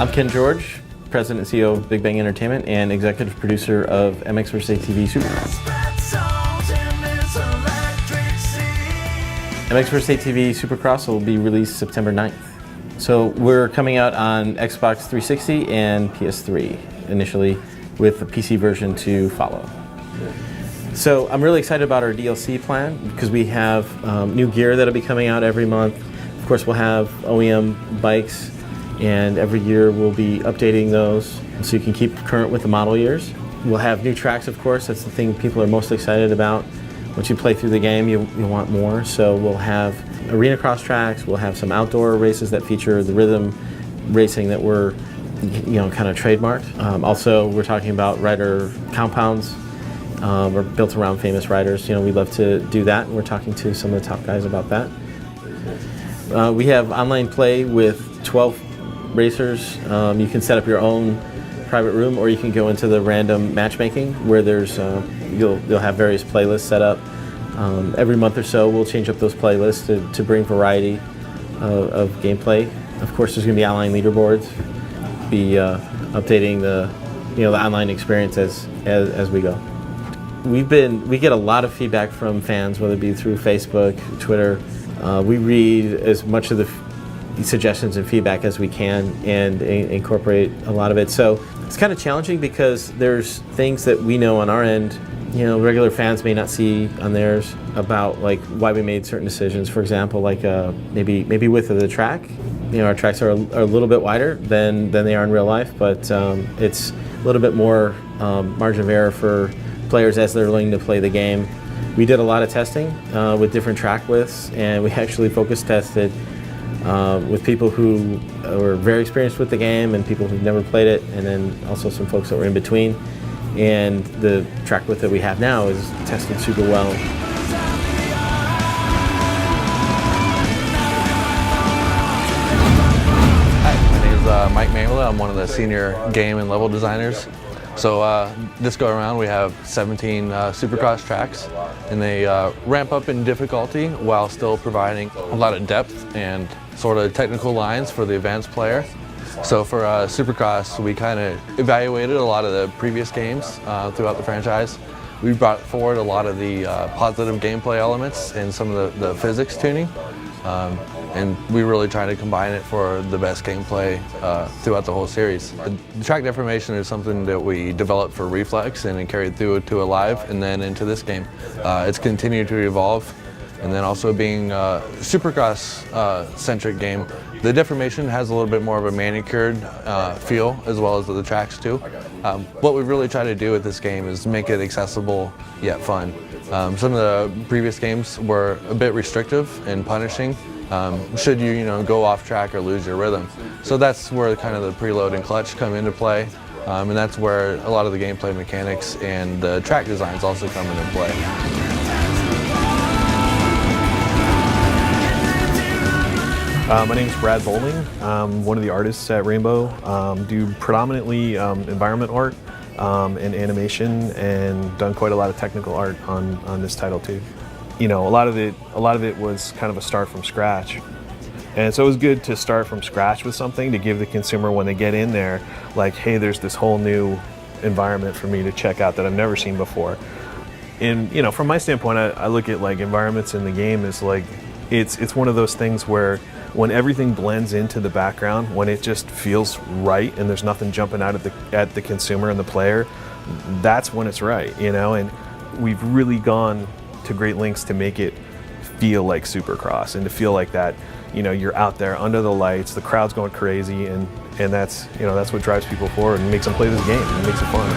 I'm Ken George, President and CEO of Big Bang Entertainment and Executive Producer of MXvsATV Supercross. MXvsATV Supercross will be released September 9th. So we're coming out on Xbox 360 and PS3 initially, with the PC version to follow. So I'm really excited about our DLC plan because we have new gear that'll be coming out every month. Of course, we'll have OEM bikes, and every year we'll be updating those so you can keep current with the model years. We'll have new tracks, of course. That's the thing people are most excited about. Once you play through the game, you want more. So we'll have arena cross tracks. We'll have some outdoor races that feature the rhythm racing that we're, kind of trademarked. Also, we're talking about rider compounds. We're built around famous riders. We love to do that, and we're talking to some of the top guys about that. We have online play with 12 racers. You can set up your own private room, or you can go into the random matchmaking where there's you'll have various playlists set up. Every month or so we'll change up those playlists to bring variety of gameplay. Of course, there's going to be online leaderboards, be updating the online experience as we go. We get a lot of feedback from fans, whether it be through Facebook, Twitter. We read as much of the suggestions and feedback as we can and incorporate a lot of it. So it's kind of challenging because there's things that we know on our end, regular fans may not see on theirs about like why we made certain decisions. For example, like maybe width of the track. Our tracks are a little bit wider than they are in real life, but it's a little bit more margin of error for players as they're learning to play the game. We did a lot of testing with different track widths, and we actually focus tested with people who were very experienced with the game and people who've never played it, and then also some folks that were in between. And the track width that we have now is tested super well. Hi, my name is Mike Mamela. I'm one of the senior game and level designers. So this go around we have 17 Supercross tracks, and they ramp up in difficulty while still providing a lot of depth and sort of technical lines for the advanced player. So for Supercross, we kind of evaluated a lot of the previous games throughout the franchise. We brought forward a lot of the positive gameplay elements and some of the physics tuning. And we really try to combine it for the best gameplay throughout the whole series. The track deformation is something that we developed for Reflex and carried through to Alive and then into this game. It's continued to evolve, and then also being a Supercross-centric game, the deformation has a little bit more of a manicured feel, as well as the tracks too. What we really try to do with this game is make it accessible yet fun. Some of the previous games were a bit restrictive and punishing should you go off track or lose your rhythm. So that's where kind of the preload and clutch come into play, and that's where a lot of the gameplay mechanics and the track designs also come into play. My name is Brad Bowling. I'm one of the artists at Rainbow. Do predominantly environment art and animation, and done quite a lot of technical art on this title too. A lot of it was kind of a start from scratch. And so it was good to start from scratch with something to give the consumer, when they get in there, like, hey, there's this whole new environment for me to check out that I've never seen before. And from my standpoint, I look at like environments in the game as like, it's one of those things where when everything blends into the background, when it just feels right and there's nothing jumping out at the consumer and the player, that's when it's right, And we've really gone to great lengths to make it feel like Supercross and to feel like that, you're out there under the lights, the crowd's going crazy, and that's what drives people forward and makes them play this game and makes it fun.